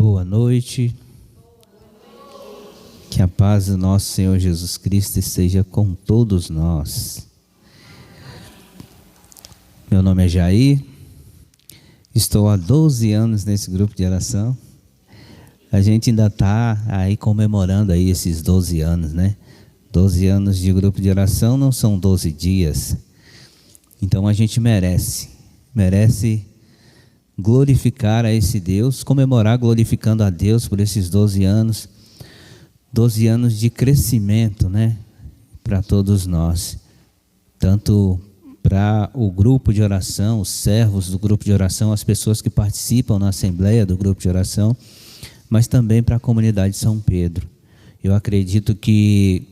Boa noite. Que a paz do nosso Senhor Jesus Cristo esteja com todos nós. Meu nome é Jair. Estou há 12 anos nesse grupo de oração. A gente ainda está aí comemorando aí esses 12 anos, né? 12 anos de grupo de oração não são 12 dias. Então a gente merece glorificar a esse Deus, comemorar glorificando a Deus por esses 12 anos. 12 anos de crescimento, né? Para todos nós. Tanto para o grupo de oração, os servos do grupo de oração, as pessoas que participam na assembleia do grupo de oração, mas também para a comunidade de São Pedro. Eu acredito que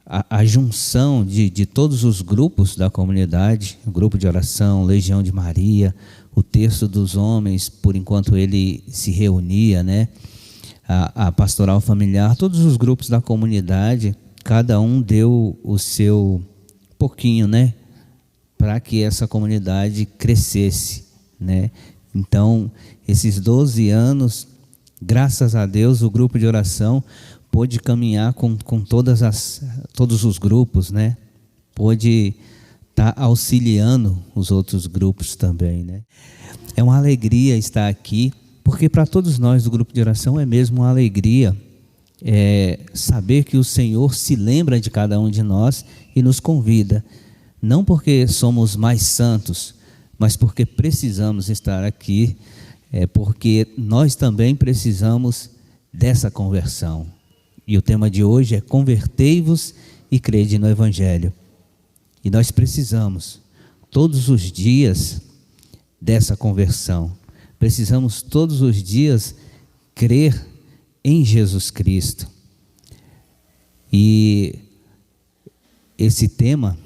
a junção de todos os grupos da comunidade, o grupo de oração, Legião de Maria, o Terço dos Homens, por enquanto ele se reunia, né? A pastoral familiar, todos os grupos da comunidade, cada um deu o seu pouquinho, né? Para que essa comunidade crescesse, né? Então, esses 12 anos, graças a Deus, o grupo de oração pôde caminhar com todos os grupos, né? Pôde estar auxiliando os outros grupos também, né? É uma alegria estar aqui, porque para todos nós do grupo de oração é mesmo uma alegria saber que o Senhor se lembra de cada um de nós e nos convida, não porque somos mais santos, mas porque precisamos estar aqui, porque nós também precisamos dessa conversão. E o tema de hoje é convertei-vos e crede no Evangelho. E nós precisamos todos os dias dessa conversão. Precisamos todos os dias crer em Jesus Cristo. E esse tema,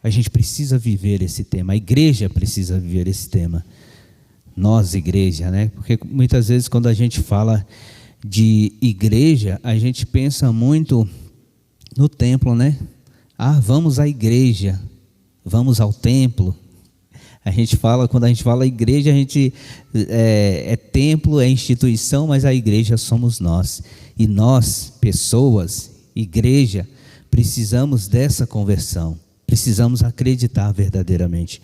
a gente precisa viver esse tema. A igreja precisa viver esse tema. Nós, igreja, né? Porque muitas vezes quando a gente fala de igreja, a gente pensa muito no templo, né? Vamos à igreja, vamos ao templo. Quando a gente fala igreja, a gente é templo, é instituição, mas a igreja somos nós. E nós, pessoas, igreja, precisamos dessa conversão. Precisamos acreditar verdadeiramente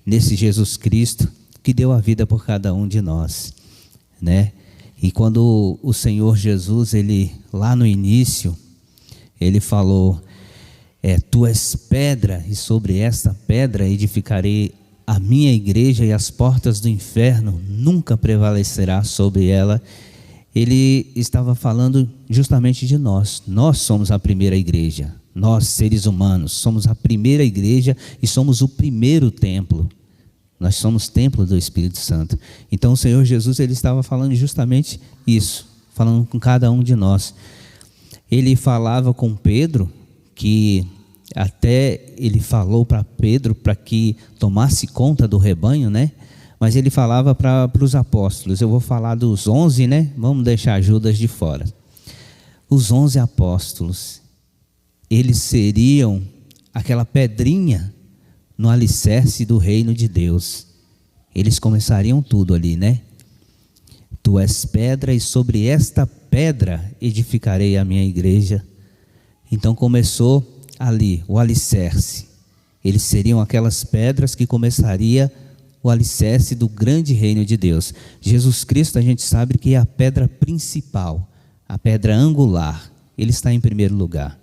nesse Jesus Cristo que deu a vida por cada um de nós, né? E quando o Senhor Jesus, ele lá no início, ele falou: tu és pedra, e sobre esta pedra edificarei a minha igreja, e as portas do inferno nunca prevalecerá sobre ela. Ele estava falando justamente de nós. Nós somos a primeira igreja. Nós, seres humanos, somos a primeira igreja e somos o primeiro templo. Nós somos templo do Espírito Santo. Então o Senhor Jesus, ele estava falando justamente isso, falando com cada um de nós. Ele falava com Pedro, que até ele falou para Pedro para que tomasse conta do rebanho, né? Mas ele falava para os apóstolos. Eu vou falar dos 11, né? Vamos deixar Judas de fora. Os 11 apóstolos, eles seriam aquela pedrinha no alicerce do reino de Deus. Eles começariam tudo ali, né? Tu és pedra, e sobre esta pedra edificarei a minha igreja. Então começou ali o alicerce. Eles seriam aquelas pedras que começaria o alicerce do grande reino de Deus. Jesus Cristo, a gente sabe que é a pedra principal, a pedra angular. Ele está em primeiro lugar.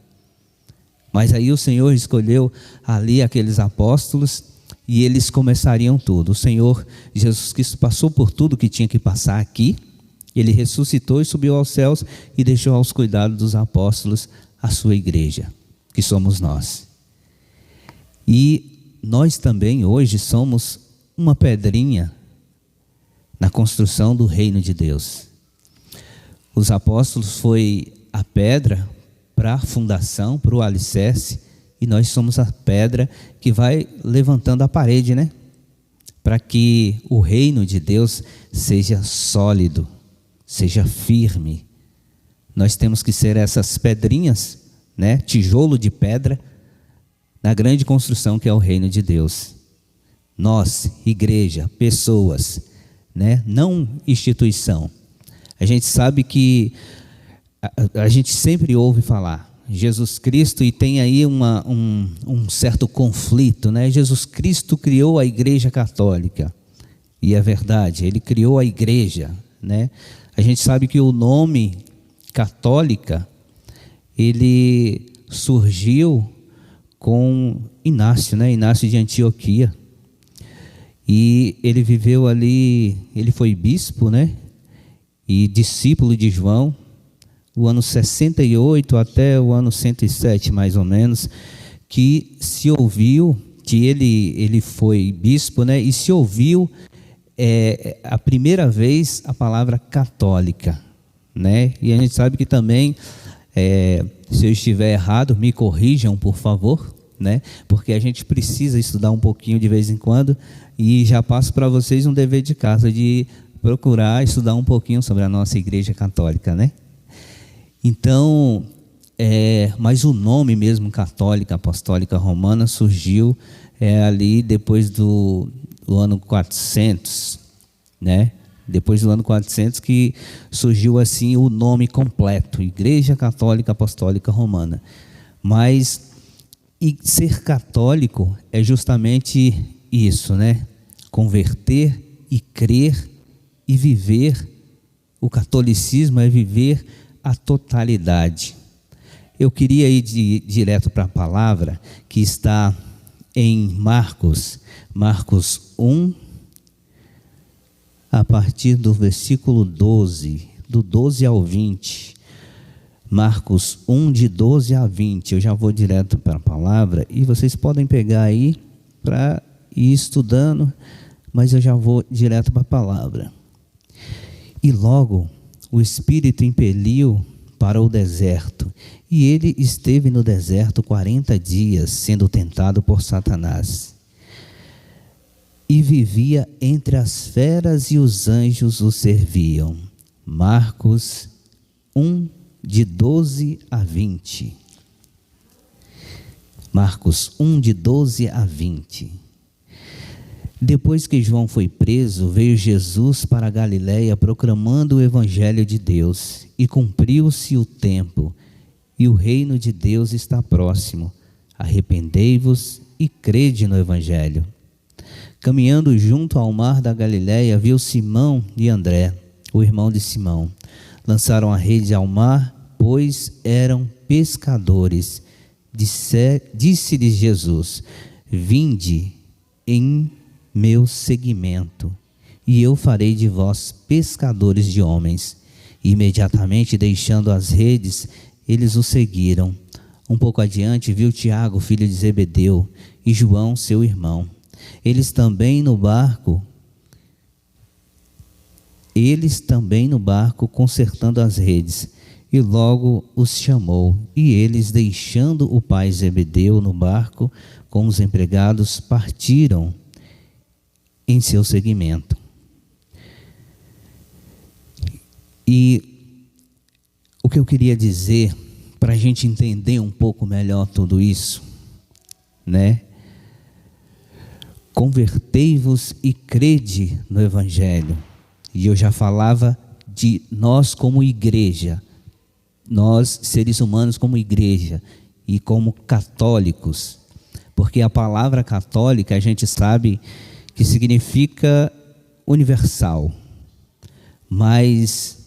Mas aí o Senhor escolheu ali aqueles apóstolos e eles começariam tudo. O Senhor Jesus Cristo passou por tudo que tinha que passar aqui. Ele ressuscitou e subiu aos céus e deixou aos cuidados dos apóstolos a sua igreja, que somos nós. E nós também hoje somos uma pedrinha na construção do reino de Deus. Os apóstolos foi a pedra para a fundação, para o alicerce, e nós somos a pedra que vai levantando a parede, né? Para que o reino de Deus seja sólido, seja firme. Nós temos que ser essas pedrinhas, né? Tijolo de pedra, na grande construção que é o reino de Deus. Nós, igreja, pessoas, né? Não instituição, A gente sabe que a gente sempre ouve falar Jesus Cristo e tem aí um certo conflito, né? Jesus Cristo criou a Igreja Católica, e é verdade, Ele criou a Igreja, né? A gente sabe que o nome católica, ele surgiu com Inácio, né? Inácio de Antioquia, e ele viveu ali, ele foi bispo, né? E discípulo de João, o ano 68 até o ano 107, mais ou menos, que se ouviu, que ele foi bispo, né? E se ouviu a primeira vez a palavra católica, né? E a gente sabe que também, se eu estiver errado, me corrijam, por favor, né? Porque a gente precisa estudar um pouquinho de vez em quando, e já passo para vocês um dever de casa de procurar estudar um pouquinho sobre a nossa Igreja Católica, né? Então, mas o nome mesmo Católica Apostólica Romana surgiu ali depois do ano 400, né? Depois do ano 400 que surgiu assim o nome completo, Igreja Católica Apostólica Romana. Mas ser católico é justamente isso, né? Converter e crer e viver. O catolicismo é viver a totalidade. Eu queria ir direto para a palavra que está em Marcos 1, a partir do versículo 12, do 12 ao 20. Marcos 1, de 12 a 20. Eu já vou direto para a palavra e vocês podem pegar aí para ir estudando, mas eu já vou direto para a palavra. E logo o Espírito impeliu para o deserto, e ele esteve no deserto 40 dias, sendo tentado por Satanás. E vivia entre as feras, e os anjos o serviam. Marcos 1, de 12 a 20. Marcos 1, de 12 a 20. Depois que João foi preso, veio Jesus para a Galiléia proclamando o Evangelho de Deus, e cumpriu-se o tempo, e o reino de Deus está próximo. Arrependei-vos e crede no Evangelho. Caminhando junto ao mar da Galiléia, viu Simão e André, o irmão de Simão. Lançaram a rede ao mar, pois eram pescadores. Disse-lhes Jesus: vinde em meu seguimento, e eu farei de vós pescadores de homens. E imediatamente, deixando as redes, eles o seguiram. Um pouco adiante, viu Tiago, filho de Zebedeu, e João, seu irmão. Eles também no barco, consertando as redes. E logo os chamou, e eles, deixando o pai Zebedeu no barco com os empregados, partiram em seu seguimento. E o que eu queria dizer, para a gente entender um pouco melhor tudo isso, né? Convertei-vos e crede no Evangelho. E eu já falava de nós como igreja, nós seres humanos como igreja e como católicos, porque a palavra católica a gente sabe que significa universal, mas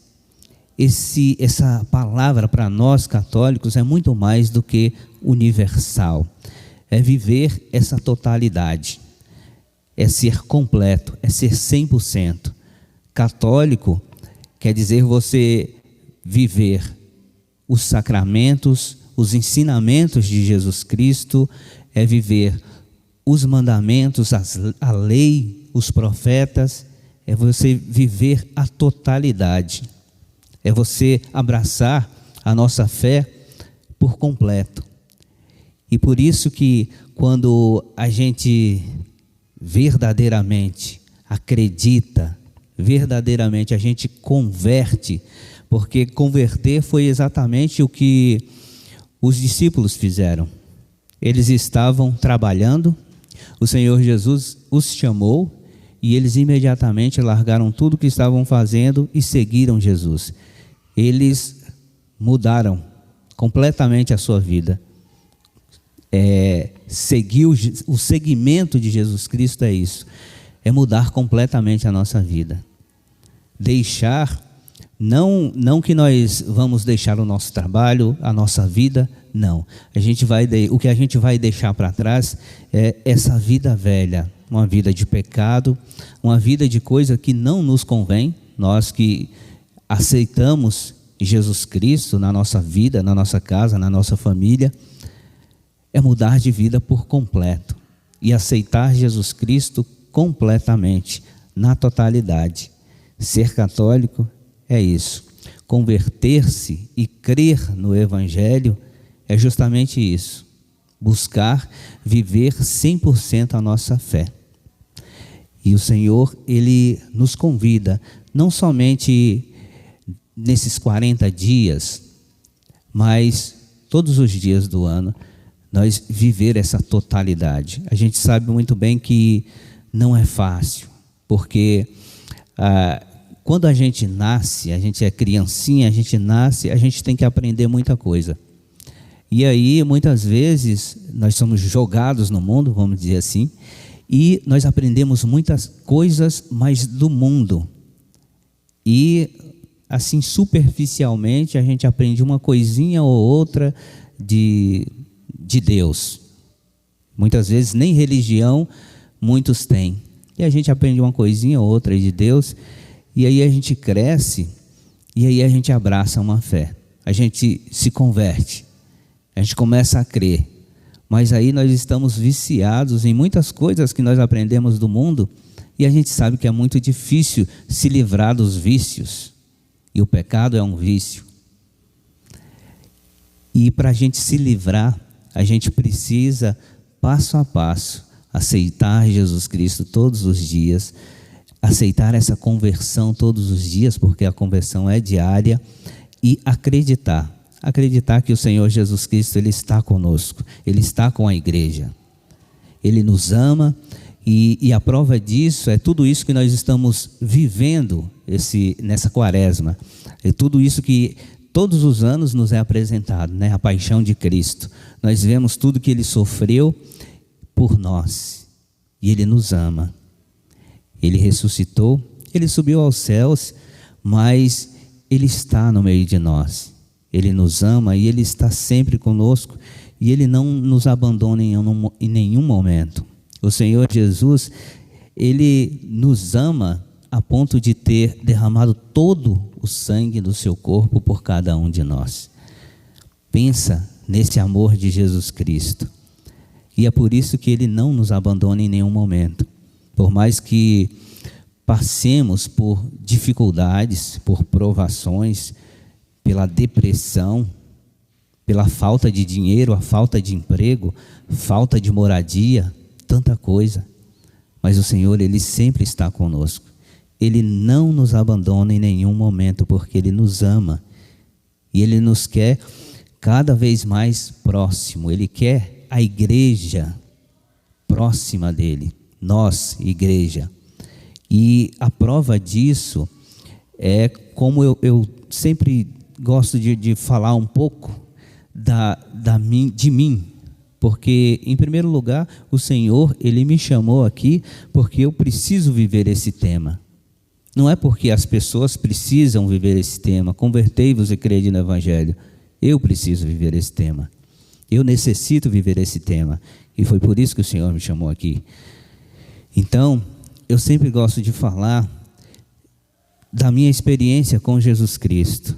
essa palavra para nós católicos é muito mais do que universal, é viver essa totalidade, é ser completo, é ser 100%. Católico quer dizer você viver os sacramentos, os ensinamentos de Jesus Cristo, é viver os mandamentos, a lei, os profetas, é você viver a totalidade, é você abraçar a nossa fé por completo. E por isso que quando a gente verdadeiramente acredita, verdadeiramente a gente converte, porque converter foi exatamente o que os discípulos fizeram. Eles estavam trabalhando, o Senhor Jesus os chamou e eles imediatamente largaram tudo o que estavam fazendo e seguiram Jesus. Eles mudaram completamente a sua vida. Seguir o seguimento de Jesus Cristo é isso, é mudar completamente a nossa vida. Deixar, não que nós vamos deixar o nosso trabalho, a nossa vida, não. O que a gente vai deixar para trás é essa vida velha, uma vida de pecado, uma vida de coisa que não nos convém. Nós que aceitamos Jesus Cristo na nossa vida, na nossa casa, na nossa família, é mudar de vida por completo e aceitar Jesus Cristo completamente, na totalidade. Ser católico é isso. Converter-se e crer no Evangelho é justamente isso. Buscar viver 100% a nossa fé. E o Senhor, Ele nos convida, não somente nesses 40 dias, mas todos os dias do ano, nós viver essa totalidade. A gente sabe muito bem que não é fácil, porque quando a gente nasce, a gente é criancinha, a gente nasce, a gente tem que aprender muita coisa. E aí, muitas vezes, nós somos jogados no mundo, vamos dizer assim, e nós aprendemos muitas coisas, mas do mundo. E, assim, superficialmente, a gente aprende uma coisinha ou outra de Deus. Muitas vezes nem religião muitos têm. E a gente aprende uma coisinha ou outra de Deus, e aí a gente cresce, e aí a gente abraça uma fé. A gente se converte, a gente começa a crer. Mas aí nós estamos viciados em muitas coisas que nós aprendemos do mundo, e a gente sabe que é muito difícil se livrar dos vícios. E o pecado é um vício. E para a gente se livrar, a gente precisa, passo a passo, aceitar Jesus Cristo todos os dias, aceitar essa conversão todos os dias, porque a conversão é diária, e acreditar que o Senhor Jesus Cristo, Ele está conosco, Ele está com a igreja, Ele nos ama, e a prova disso é tudo isso que nós estamos vivendo nessa quaresma, é tudo isso que todos os anos nos é apresentado, né? A paixão de Cristo. Nós vemos tudo que Ele sofreu por nós, e Ele nos ama. Ele ressuscitou, Ele subiu aos céus, mas Ele está no meio de nós. Ele nos ama e Ele está sempre conosco, e Ele não nos abandona em nenhum momento. O Senhor Jesus, Ele nos ama a ponto de ter derramado todo o sangue do seu corpo por cada um de nós. Pensa nesse amor de Jesus Cristo. E é por isso que Ele não nos abandona em nenhum momento. Por mais que passemos por dificuldades, por provações, pela depressão, pela falta de dinheiro, a falta de emprego, falta de moradia, tanta coisa. Mas o Senhor, Ele sempre está conosco. Ele não nos abandona em nenhum momento, porque Ele nos ama. E Ele nos quer cada vez mais próximo. Ele quer a igreja próxima dEle. Nós, igreja. E a prova disso é como eu sempre gosto de falar um pouco de mim. Porque, em primeiro lugar, o Senhor, Ele me chamou aqui porque eu preciso viver esse tema. Não é porque as pessoas precisam viver esse tema. Convertei-vos e crede no Evangelho. Eu preciso viver esse tema. Eu necessito viver esse tema. E foi por isso que o Senhor me chamou aqui. Então, eu sempre gosto de falar da minha experiência com Jesus Cristo.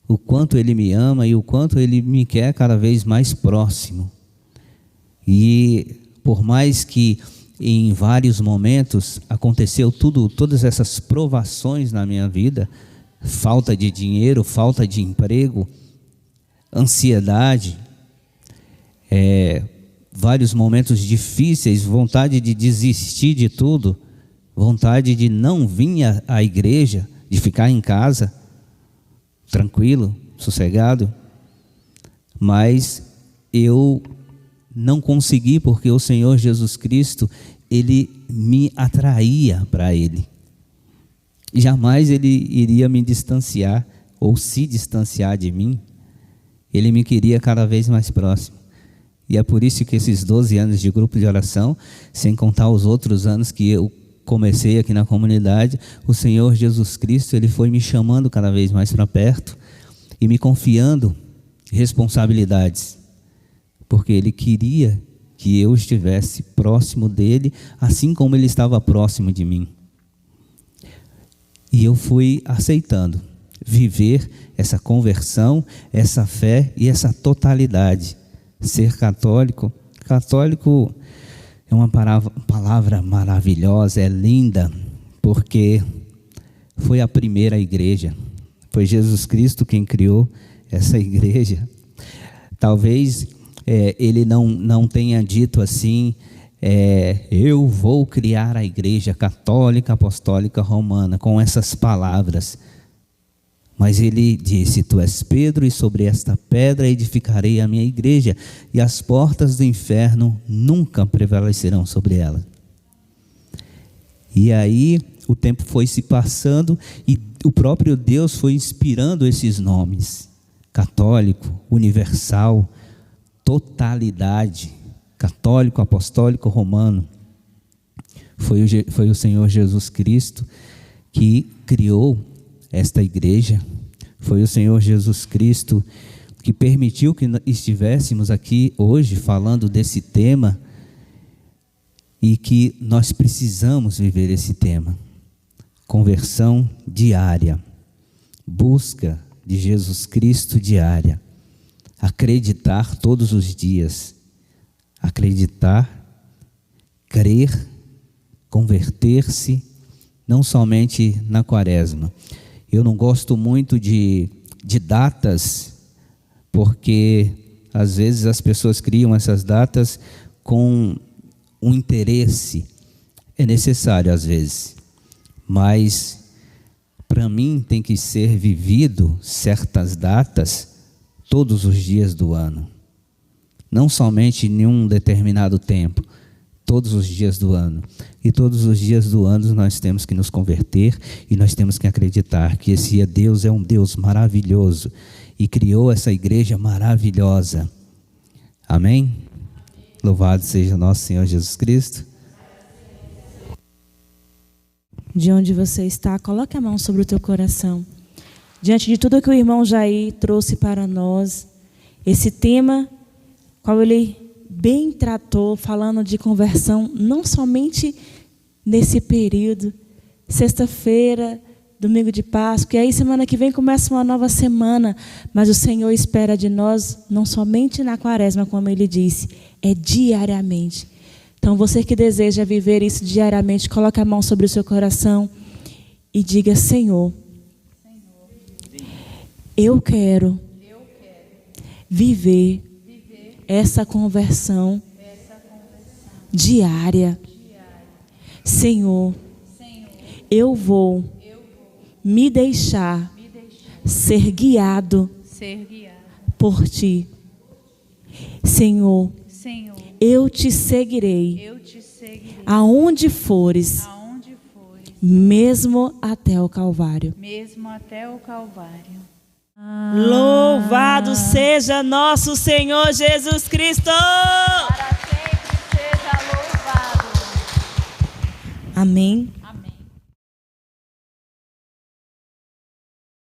O quanto Ele me ama e o quanto Ele me quer cada vez mais próximo. E por mais que em vários momentos aconteceu todas essas provações na minha vida, falta de dinheiro, falta de emprego, ansiedade, vários momentos difíceis, vontade de desistir de tudo, vontade de não vir à igreja, de ficar em casa, tranquilo, sossegado, mas eu não consegui, porque o Senhor Jesus Cristo ele me atraía para ele. Jamais ele iria me distanciar ou se distanciar de mim. Ele me queria cada vez mais próximo. E é por isso que esses 12 anos de grupo de oração, sem contar os outros anos que eu comecei aqui na comunidade, o Senhor Jesus Cristo, Ele foi me chamando cada vez mais para perto e me confiando responsabilidades, porque Ele queria que eu estivesse próximo dEle, assim como Ele estava próximo de mim. E eu fui aceitando viver essa conversão, essa fé e essa totalidade. Ser católico, católico é uma palavra maravilhosa, é linda, porque foi a primeira igreja, foi Jesus Cristo quem criou essa igreja. Talvez ele não tenha dito assim, eu vou criar a igreja católica, apostólica, romana, com essas palavras. Mas ele disse, tu és Pedro, e sobre esta pedra edificarei a minha igreja, e as portas do inferno nunca prevalecerão sobre ela. E aí o tempo foi se passando, e o próprio Deus foi inspirando esses nomes. Católico, universal, totalidade, católico, apostólico, romano. Foi o Senhor Jesus Cristo que criou esta igreja. Foi o Senhor Jesus Cristo que permitiu que estivéssemos aqui hoje falando desse tema e que nós precisamos viver esse tema. Conversão diária, busca de Jesus Cristo diária, acreditar todos os dias, acreditar, crer, converter-se, não somente na quaresma. Eu não gosto muito de datas, porque às vezes as pessoas criam essas datas com um interesse. É necessário às vezes, mas para mim tem que ser vivido certas datas todos os dias do ano. Não somente em um determinado tempo, todos os dias do ano. E todos os dias do ano nós temos que nos converter e nós temos que acreditar que esse Deus é um Deus maravilhoso e criou essa igreja maravilhosa. Amém? Louvado seja nosso Senhor Jesus Cristo. De onde você está, coloque a mão sobre o teu coração. Diante de tudo que o irmão Jair trouxe para nós, esse tema, qual ele bem tratou, falando de conversão, não somente nesse período, sexta-feira, domingo de Páscoa, e aí semana que vem começa uma nova semana, mas o Senhor espera de nós, não somente na quaresma, como Ele disse, é diariamente. Então você que deseja viver isso diariamente, coloque a mão sobre o seu coração e diga, Senhor, eu quero viver essa conversão diária. Senhor, eu vou me deixar ser guiado por Ti. Senhor, eu te seguirei aonde fores, mesmo até o Calvário. Louvado seja nosso Senhor Jesus Cristo! Para sempre seja louvado. Amém.